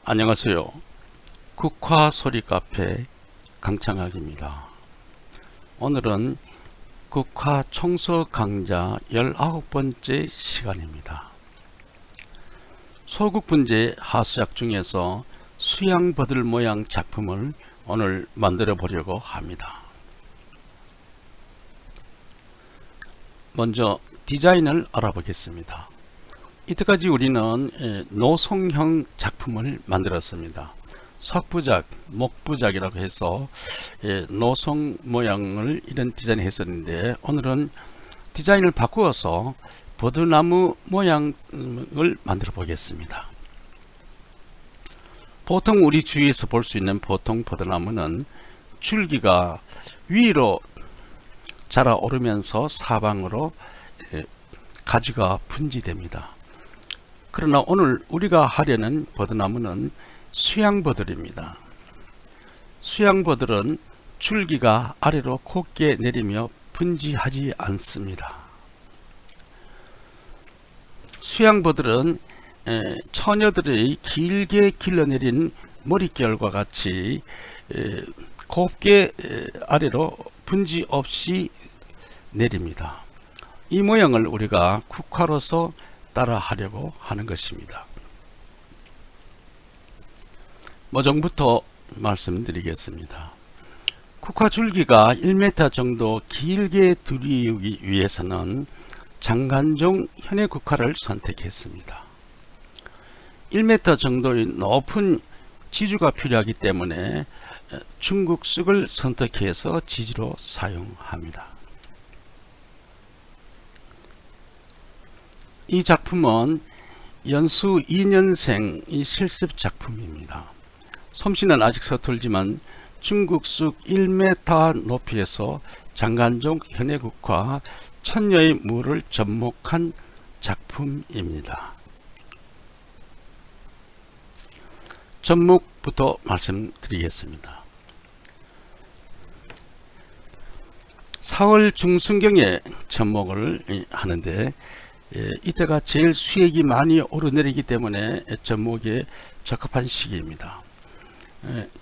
안녕하세요. 국화소리카페 강창학입니다. 오늘은 국화 청소 강좌 19번째 시간입니다. 소국분재 하수약 중에서 수양버들 모양 작품을 오늘 만들어 보려고 합니다. 먼저 디자인을 알아보겠습니다. 이때까지 우리는 노송형 작품을 만들었습니다. 석부작, 목부작이라고 해서 노송 모양을 이런 디자인을 했었는데, 오늘은 디자인을 바꾸어서 버드나무 모양을 만들어 보겠습니다. 보통 우리 주위에서 볼 수 있는 보통 버드나무는 줄기가 위로 자라오르면서 사방으로 가지가 분지됩니다. 그러나 오늘 우리가 하려는 버드나무는 수양버들입니다. 수양버들은 줄기가 아래로 곱게 내리며 분지하지 않습니다. 수양버들은 처녀들의 길게 길러내린 머릿결과 같이 곱게 아래로 분지 없이 내립니다. 이 모양을 우리가 국화로서 따라 하려고 하는 것입니다. 모종부터 말씀드리겠습니다. 국화 줄기가 1m 정도 길게 들이우기 위해서는 장간종 현의 국화를 선택했습니다. 1m 정도의 높은 지주가 필요하기 때문에 중국쑥을 선택해서 지지로 사용합니다. 이 작품은 연수 2년생의 실습 작품입니다. 솜씨는 아직 서툴지만 중국쑥 1m 높이에서 장간종 현해국화 천녀의 무를 접목한 작품입니다. 접목부터 말씀드리겠습니다. 4월 중순경에 접목을 하는데, 이때가 제일 수액이 많이 오르내리기 때문에 접목에 적합한 시기입니다.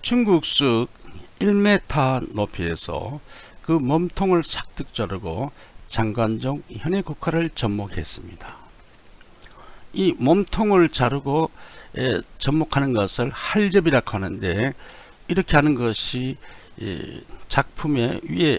중국쑥 1m 높이에서 그 몸통을 싹둑 자르고 장간종 현해국화를 접목했습니다. 이 몸통을 자르고 접목하는 것을 할접이라고 하는데, 이렇게 하는 것이 작품의 위에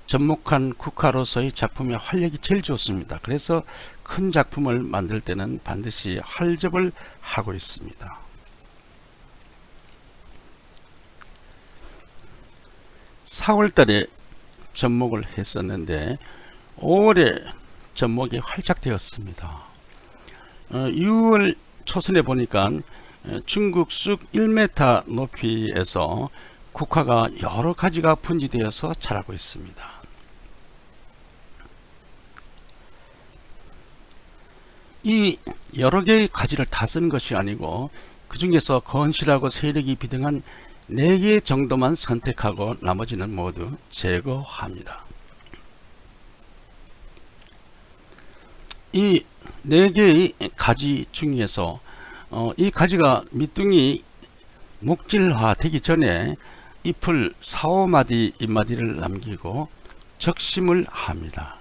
접목한 국화로서의 작품의 활력이 제일 좋습니다. 그래서 큰 작품을 만들 때는 반드시 할접을 하고 있습니다. (4월달에) 접목을 했었는데 5월에 접목이 활짝 되었습니다. 6월 초순에 보니까 중국쑥 1m 높이에서 국화가 여러 가지가 분지되어서 자라고 있습니다. 이 여러 개의 가지를 다 쓴 것이 아니고, 그 중에서 건실하고 세력이 비등한 4개 정도만 선택하고 나머지는 모두 제거합니다. 이 4개의 가지 중에서 이 가지가 밑둥이 목질화 되기 전에 잎을 4~5마디 잎마디를 남기고 적심을 합니다.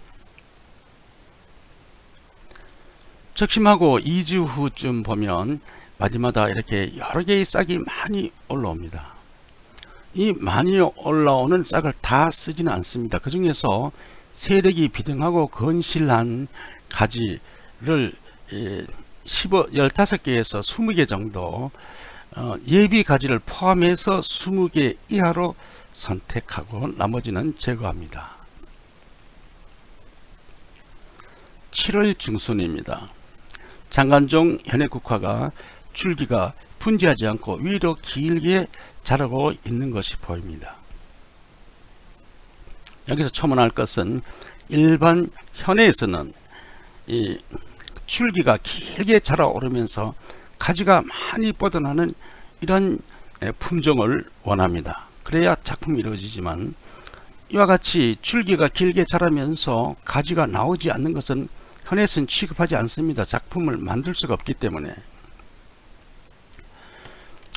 적심하고 2주 후쯤 보면 마디마다 이렇게 여러 개의 싹이 많이 올라옵니다. 이 많이 올라오는 싹을 다 쓰지는 않습니다. 그 중에서 세력이 비등하고 건실한 가지를 15개에서 20개 정도, 예비 가지를 포함해서 20개 이하로 선택하고 나머지는 제거합니다. 7월 중순입니다. 장간종 현해국화가 줄기가 분지하지 않고 위로 길게 자라고 있는 것이 보입니다. 여기서 첨언할 것은, 일반 현해에서는 이 줄기가 길게 자라오르면서 가지가 많이 뻗어나는 이런 품종을 원합니다. 그래야 작품이 이루어지지만, 이와 같이 줄기가 길게 자라면서 가지가 나오지 않는 것은 현에서는 취급하지 않습니다. 작품을 만들 수가 없기 때문에.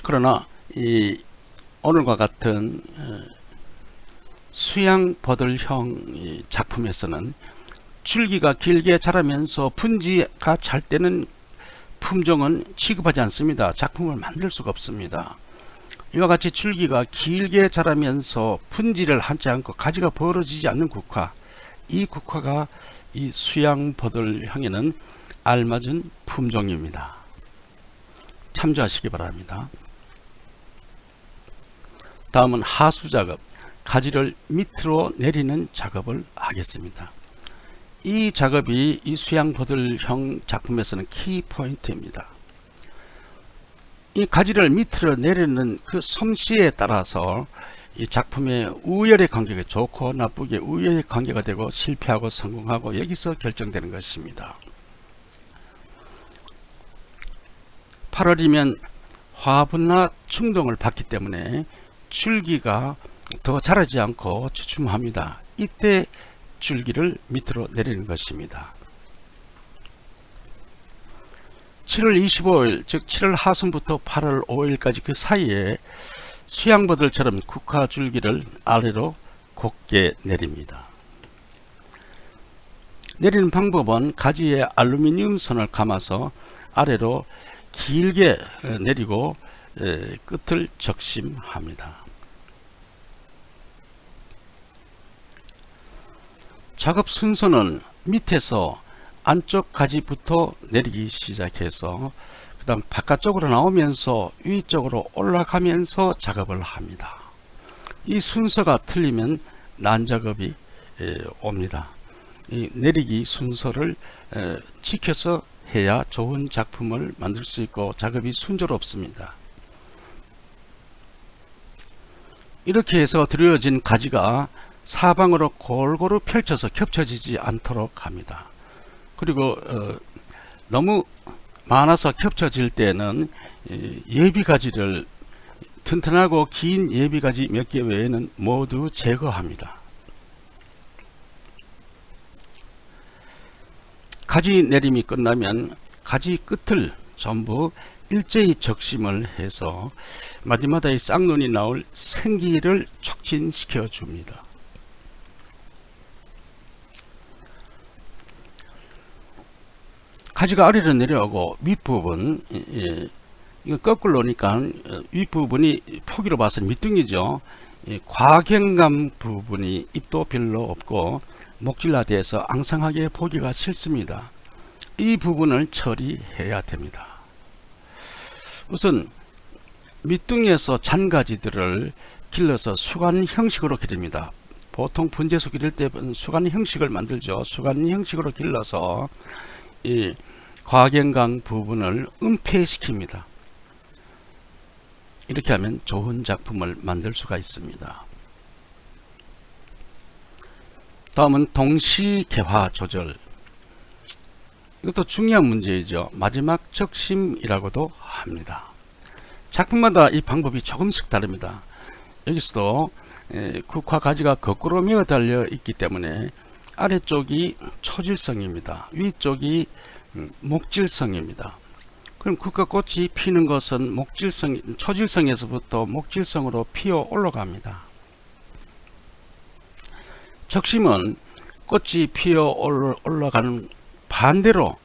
그러나 오늘과 같은 수양버들형 작품에서는 줄기가 길게 자라면서 분지가 잘 되는 품종은 취급하지 않습니다. 작품을 만들 수가 없습니다. 이와 같이 줄기가 길게 자라면서 분지를 하지 않고 가지가 벌어지지 않는 국화, 이 국화가 이 수양버들형에는 알맞은 품종입니다. 참조하시기 바랍니다. 다음은 하수작업, 가지를 밑으로 내리는 작업을 하겠습니다. 이 작업이 이 수양버들형 작품에서는 키포인트입니다. 이 가지를 밑으로 내리는 그 솜씨에 따라서 이 작품의 우열의 관계가 좋고 나쁘게 우열의 관계가 되고 실패하고 성공하고 여기서 결정되는 것입니다. 8월이면 화분나 충동을 받기 때문에 줄기가 더 자라지 않고 주춤합니다. 이때 줄기를 밑으로 내리는 것입니다. 7월 25일 즉 7월 하순부터 8월 5일까지 그 사이에 수양버들처럼 국화 줄기를 아래로 곱게 내립니다. 내리는 방법은 가지에 알루미늄 선을 감아서 아래로 길게 내리고 끝을 적심합니다. 작업 순서는 밑에서 안쪽 가지부터 내리기 시작해서 그 다음 바깥쪽으로 나오면서 위쪽으로 올라가면서 작업을 합니다. 이 순서가 틀리면 난작업이 옵니다. 이 내리기 순서를 지켜서 해야 좋은 작품을 만들 수 있고 작업이 순조롭습니다. 이렇게 해서 들여진 가지가 사방으로 골고루 펼쳐서 겹쳐지지 않도록 합니다. 그리고 너무 많아서 겹쳐질 때는 예비가지를 튼튼하고 긴 예비가지 몇 개 외에는 모두 제거합니다. 가지 내림이 끝나면 가지 끝을 전부 일제히 적심을 해서 마디마다 이 쌍눈이 나올 생기를 촉진시켜 줍니다. 가지가 아래로 내려오고 윗부분 이거 거꾸로 오니까 윗부분이 포기로 봐서는 밑둥이죠. 과경감 부분이 잎도 별로 없고 목질화되어서 앙상하게 보기가 싫습니다. 이 부분을 처리해야 됩니다. 우선 밑둥이에서 잔가지들을 길러서 수관 형식으로 기릅니다. 보통 분재수 기를 때 수관 형식을 만들죠. 수관 형식으로 길러서 이 과경강 부분을 은폐시킵니다. 이렇게 하면 좋은 작품을 만들 수가 있습니다. 다음은 동시개화 조절. 이것도 중요한 문제이죠. 마지막 적심이라고도 합니다. 작품마다 이 방법이 조금씩 다릅니다. 여기서도 국화 가지가 거꾸로 메어 달려 있기 때문에 아래쪽이 초질성입니다. 위쪽이 목질성입니다. 그럼 국화꽃이 피는 것은 초질성에서부터 목질성으로 피어 올라갑니다. 적심은 꽃이 피어 올라가는 반대로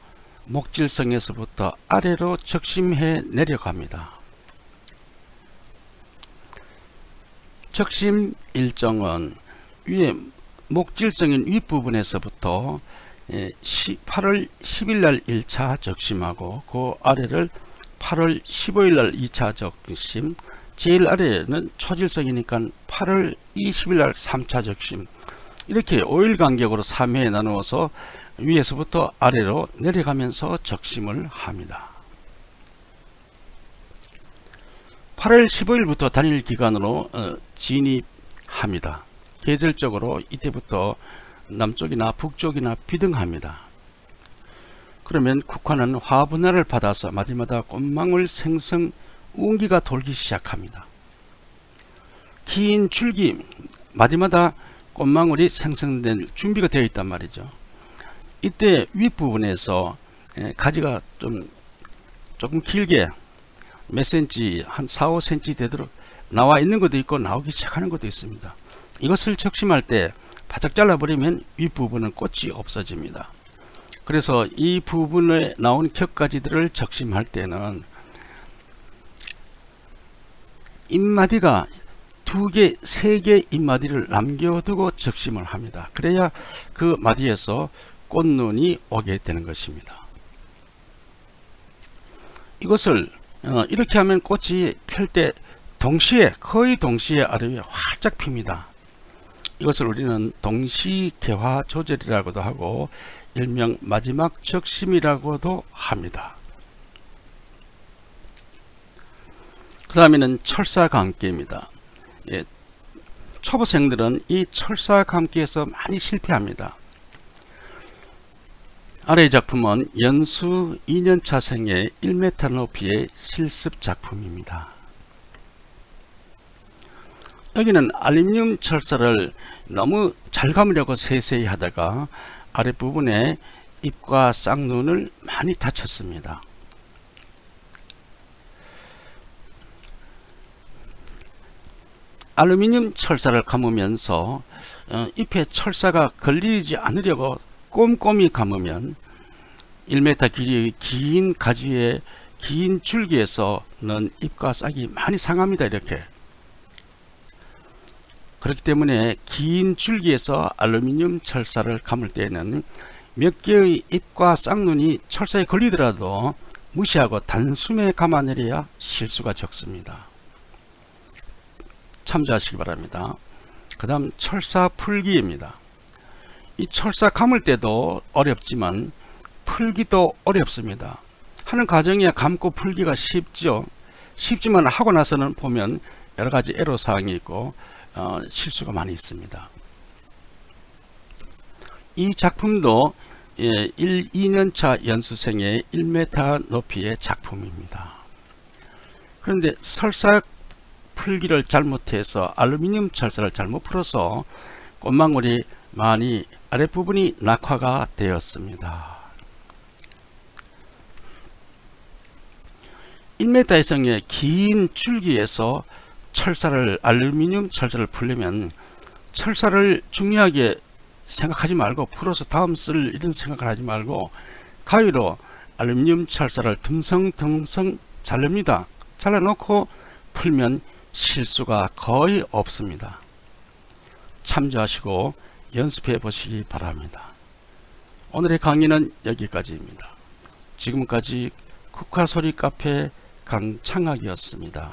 목질성에서부터 아래로 적심해 내려갑니다. 적심 일정은 위에 목질성인 윗부분에서부터 8월 10일날 1차 적심하고 그 아래를 8월 15일날 2차 적심, 제일 아래는 초질성이니까 8월 20일날 3차 적심, 이렇게 5일 간격으로 3회에 나누어서 위에서부터 아래로 내려가면서 적심을 합니다. 8월 15일부터 단일 기간으로 진입합니다. 계절적으로 이때부터 남쪽이나 북쪽이나 비등합니다. 그러면 국화는 화분화를 받아서 마디마다 꽃망울 생성 운기가 돌기 시작합니다. 긴 줄기 마디마다 꽃망울이 생성된 준비가 되어 있단 말이죠. 이때 윗부분에서 가지가 조금 길게 몇 센치, 한 4, 5cm 되도록 나와 있는 것도 있고 나오기 시작하는 것도 있습니다. 이것을 적심할 때 바짝 잘라버리면 윗부분은 꽃이 없어집니다. 그래서 이 부분에 나온 겹가지들을 적심할 때는 잎마디가 2개, 3개 잎마디를 남겨두고 적심을 합니다. 그래야 그 마디에서 꽃눈이 오게 되는 것입니다. 이것을 이렇게 하면 꽃이 필 때 동시에, 거의 동시에 아래 위에 활짝 핍니다. 이것을 우리는 동시개화 조절이라고도 하고 일명 마지막 적심이라고도 합니다. 그 다음에는 철사감기입니다. 예, 초보생들은 이 철사감기에서 많이 실패합니다. 아래의 작품은 연수 2년차생의 1m 높이의 실습 작품입니다. 여기는 알루미늄 철사를 너무 잘 감으려고 세세히 하다가 아랫부분에 잎과 쌍눈을 많이 다쳤습니다. 알루미늄 철사를 감으면서 잎에 철사가 걸리지 않으려고 꼼꼼히 감으면 1m 길이의 긴 가지에 긴 줄기에서는 잎과 싹이 많이 상합니다. 이렇게. 그렇기 때문에 긴 줄기에서 알루미늄 철사를 감을 때에는 몇 개의 잎과 쌍눈이 철사에 걸리더라도 무시하고 단숨에 감아내려야 실수가 적습니다. 참조하시기 바랍니다. 그 다음 철사 풀기입니다. 이 철사 감을 때도 어렵지만 풀기도 어렵습니다. 하는 과정에 감고 풀기가 쉽죠. 쉽지만 하고 나서는 보면 여러가지 애로사항이 있고 실수가 많이 있습니다. 이 작품도 2년차 연수생의 1m 높이의 작품입니다. 그런데 철사 풀기를 잘못해서 알루미늄 철사를 잘못 풀어서 꽃망울이 많이 아랫부분이 낙화가 되었습니다. 1m 이상의 긴 줄기에서 알루미늄 철사를 풀려면 철사를 중요하게 생각하지 말고 풀어서 다음 쓸 이런 생각을 하지 말고 가위로 알루미늄 철사를 듬성듬성 자릅니다. 잘라놓고 풀면 실수가 거의 없습니다. 참조하시고 연습해 보시기 바랍니다. 오늘의 강의는 여기까지입니다. 지금까지 국화소리 카페 강창학이었습니다.